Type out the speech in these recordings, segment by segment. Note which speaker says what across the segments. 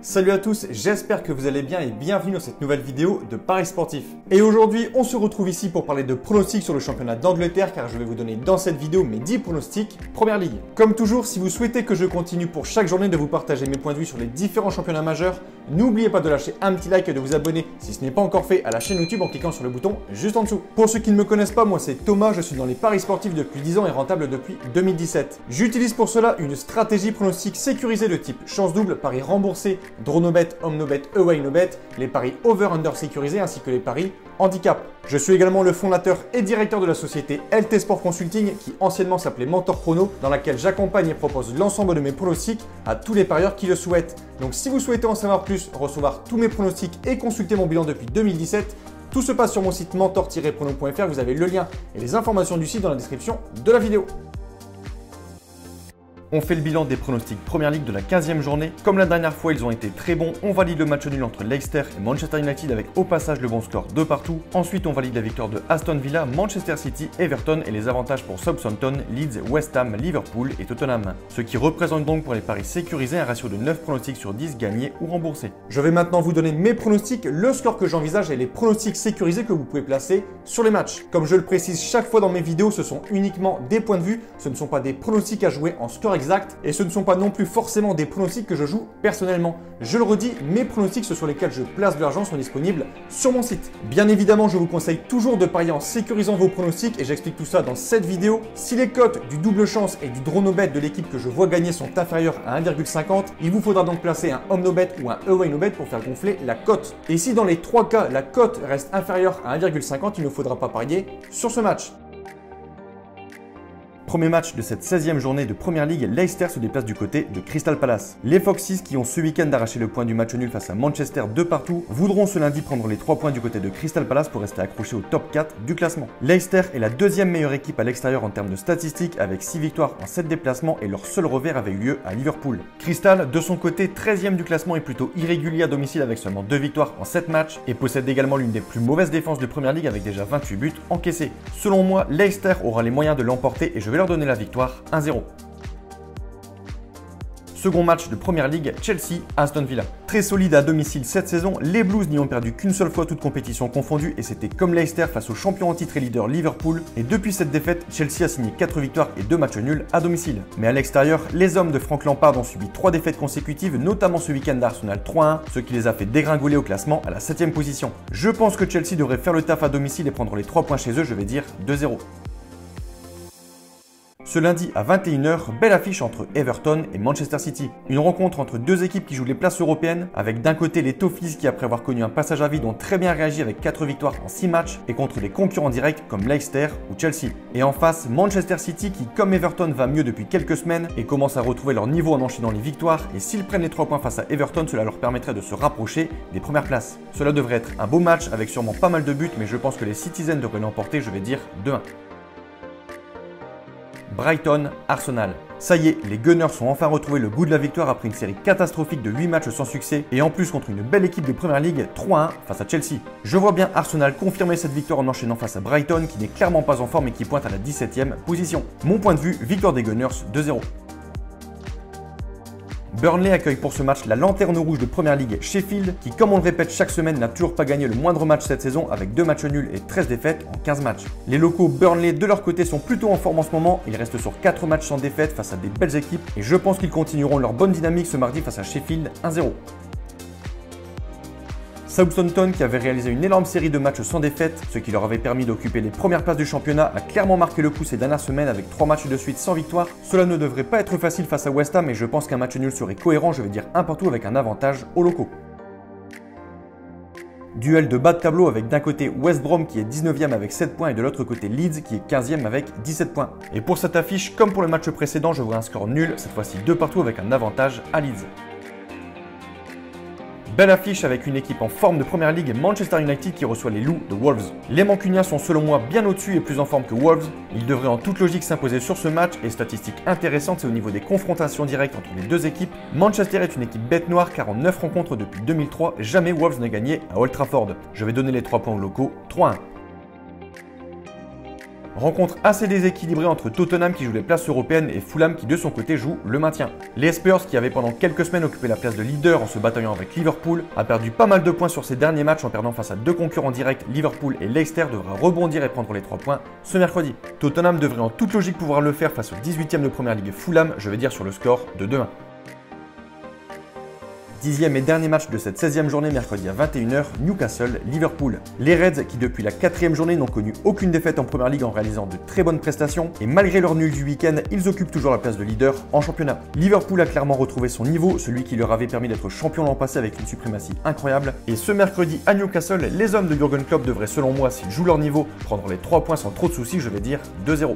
Speaker 1: Salut à tous, j'espère que vous allez bien et bienvenue dans cette nouvelle vidéo de Paris Sportif. Et aujourd'hui, on se retrouve ici pour parler de pronostics sur le championnat d'Angleterre car je vais vous donner dans cette vidéo mes 10 pronostics Première Ligue. Comme toujours, si vous souhaitez que je continue pour chaque journée de vous partager mes points de vue sur les différents championnats majeurs, n'oubliez pas de lâcher un petit like et de vous abonner si ce n'est pas encore fait à la chaîne YouTube en cliquant sur le bouton juste en dessous. Pour ceux qui ne me connaissent pas, moi c'est Thomas, je suis dans les paris sportifs depuis 10 ans et rentable depuis 2017. J'utilise pour cela une stratégie pronostic sécurisée de type chance double, paris remboursé, draw no bet, home no bet, away no bet, les paris over-under sécurisés ainsi que les paris handicap. Je suis également le fondateur et directeur de la société LT Sport Consulting qui anciennement s'appelait Mentor Prono, dans laquelle j'accompagne et propose l'ensemble de mes pronostics à tous les parieurs qui le souhaitent. Donc si vous souhaitez en savoir plus, recevoir tous mes pronostics et consulter mon bilan depuis 2017, tout se passe sur mon site mentor-prono.fr, vous avez le lien et les informations du site dans la description de la vidéo. On fait le bilan des pronostics Première Ligue de la 15e journée. Comme la dernière fois, ils ont été très bons. On valide le match nul entre Leicester et Manchester United avec au passage le bon score de partout. Ensuite, on valide la victoire de Aston Villa, Manchester City, Everton et les avantages pour Southampton, Leeds, West Ham, Liverpool et Tottenham. Ce qui représente donc pour les paris sécurisés un ratio de 9 pronostics sur 10 gagnés ou remboursés. Je vais maintenant vous donner mes pronostics, le score que j'envisage et les pronostics sécurisés que vous pouvez placer sur les matchs. Comme je le précise chaque fois dans mes vidéos, ce sont uniquement des points de vue, ce ne sont pas des pronostics à jouer en score exact et ce ne sont pas non plus forcément des pronostics que je joue personnellement. Je le redis, mes pronostics sur lesquels je place de l'argent sont disponibles sur mon site. Bien évidemment, je vous conseille toujours de parier en sécurisant vos pronostics et j'explique tout ça dans cette vidéo. Si les cotes du double chance et du draw no bet de l'équipe que je vois gagner sont inférieures à 1,50, il vous faudra donc placer un home no bet ou un away no bet pour faire gonfler la cote. Et si dans les trois cas, la cote reste inférieure à 1,50, il ne faudra pas parier sur ce match. Premier match de cette 16e journée de Première Ligue, Leicester se déplace du côté de Crystal Palace. Les Foxes, qui ont ce week-end arraché le point du match nul face à Manchester de partout, voudront ce lundi prendre les 3 points du côté de Crystal Palace pour rester accrochés au top 4 du classement. Leicester est la deuxième meilleure équipe à l'extérieur en termes de statistiques avec 6 victoires en 7 déplacements et leur seul revers avait eu lieu à Liverpool. Crystal, de son côté, 13e du classement, est plutôt irrégulier à domicile avec seulement 2 victoires en 7 matchs et possède également l'une des plus mauvaises défenses de Première Ligue avec déjà 28 buts encaissés. Selon moi, Leicester aura les moyens de l'emporter et je vais leur donner la victoire 1-0. Second match de Première Ligue, Chelsea-Aston Villa. Très solide à domicile cette saison, les Blues n'y ont perdu qu'une seule fois toute compétition confondue et c'était comme Leicester face au champion en titre et leader Liverpool. Et depuis cette défaite, Chelsea a signé 4 victoires et 2 matchs nuls à domicile. Mais à l'extérieur, les hommes de Frank Lampard ont subi 3 défaites consécutives, notamment ce week-end d'Arsenal 3-1, ce qui les a fait dégringoler au classement à la 7e position. Je pense que Chelsea devrait faire le taf à domicile et prendre les 3 points chez eux, je vais dire 2-0. Ce lundi à 21 h, belle affiche entre Everton et Manchester City. Une rencontre entre deux équipes qui jouent les places européennes, avec d'un côté les Toffees qui après avoir connu un passage à vide ont très bien réagi avec 4 victoires en 6 matchs, et contre des concurrents directs comme Leicester ou Chelsea. Et en face, Manchester City qui comme Everton va mieux depuis quelques semaines et commence à retrouver leur niveau en enchaînant les victoires, et s'ils prennent les 3 points face à Everton, cela leur permettrait de se rapprocher des premières places. Cela devrait être un beau match avec sûrement pas mal de buts, mais je pense que les Citizens devraient l'emporter, je vais dire 2-1. Brighton-Arsenal. Ça y est, les Gunners ont enfin retrouvé le goût de la victoire après une série catastrophique de 8 matchs sans succès et en plus contre une belle équipe de Première Ligue 3-1 face à Chelsea. Je vois bien Arsenal confirmer cette victoire en enchaînant face à Brighton qui n'est clairement pas en forme et qui pointe à la 17e position. Mon point de vue, victoire des Gunners 2-0. Burnley accueille pour ce match la lanterne rouge de Première Ligue Sheffield qui, comme on le répète chaque semaine, n'a toujours pas gagné le moindre match cette saison avec 2 matchs nuls et 13 défaites en 15 matchs. Les locaux Burnley de leur côté sont plutôt en forme en ce moment, ils restent sur 4 matchs sans défaite face à des belles équipes et je pense qu'ils continueront leur bonne dynamique ce mardi face à Sheffield 1-0. Southampton, qui avait réalisé une énorme série de matchs sans défaite, ce qui leur avait permis d'occuper les premières places du championnat, a clairement marqué le coup ces dernières semaines avec 3 matchs de suite sans victoire. Cela ne devrait pas être facile face à West Ham et je pense qu'un match nul serait cohérent, je vais dire un partout avec un avantage aux locaux. Duel de bas de tableau avec d'un côté West Brom qui est 19e avec 7 points et de l'autre côté Leeds qui est 15e avec 17 points. Et pour cette affiche, comme pour le match précédent, je vois un score nul, cette fois-ci 2 partout avec un avantage à Leeds. Belle affiche avec une équipe en forme de Première Ligue, Manchester United qui reçoit les Loups de Wolves. Les Mancuniens sont selon moi bien au-dessus et plus en forme que Wolves. Ils devraient en toute logique s'imposer sur ce match et statistique intéressante, c'est au niveau des confrontations directes entre les deux équipes. Manchester est une équipe bête noire car en 9 rencontres depuis 2003, jamais Wolves n'a gagné à Old Trafford. Je vais donner les 3 points aux locaux, 3-1. Rencontre assez déséquilibrée entre Tottenham qui joue les places européennes et Fulham qui de son côté joue le maintien. Les Spurs qui avaient pendant quelques semaines occupé la place de leader en se bataillant avec Liverpool a perdu pas mal de points sur ses derniers matchs en perdant face à deux concurrents directs, Liverpool et Leicester devra rebondir et prendre les 3 points ce mercredi. Tottenham devrait en toute logique pouvoir le faire face au 18e de Première Ligue Fulham, je vais dire sur le score de 2-1. 10e et dernier match de cette 16e journée mercredi à 21h, Newcastle-Liverpool. Les Reds qui depuis la 4e journée n'ont connu aucune défaite en Première Ligue en réalisant de très bonnes prestations et malgré leur nul du week-end, ils occupent toujours la place de leader en championnat. Liverpool a clairement retrouvé son niveau, celui qui leur avait permis d'être champion l'an passé avec une suprématie incroyable. Et ce mercredi à Newcastle, les hommes de Jürgen Klopp devraient selon moi, s'ils jouent leur niveau, prendre les 3 points sans trop de soucis, je vais dire 2-0.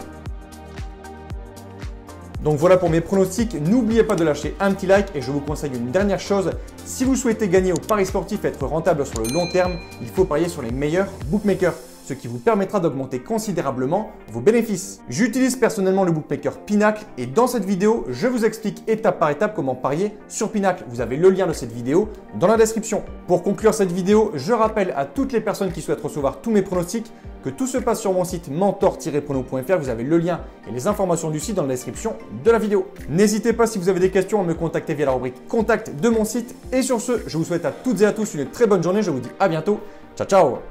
Speaker 1: Donc voilà pour mes pronostics, n'oubliez pas de lâcher un petit like et je vous conseille une dernière chose, si vous souhaitez gagner au pari sportif et être rentable sur le long terme, il faut parier sur les meilleurs bookmakers, ce qui vous permettra d'augmenter considérablement vos bénéfices. J'utilise personnellement le bookmaker Pinacle et dans cette vidéo, je vous explique étape par étape comment parier sur Pinacle. Vous avez le lien de cette vidéo dans la description. Pour conclure cette vidéo, je rappelle à toutes les personnes qui souhaitent recevoir tous mes pronostics que tout se passe sur mon site mentor-prono.fr. Vous avez le lien et les informations du site dans la description de la vidéo. N'hésitez pas si vous avez des questions à me contacter via la rubrique contact de mon site. Et sur ce, je vous souhaite à toutes et à tous une très bonne journée. Je vous dis à bientôt. Ciao, ciao!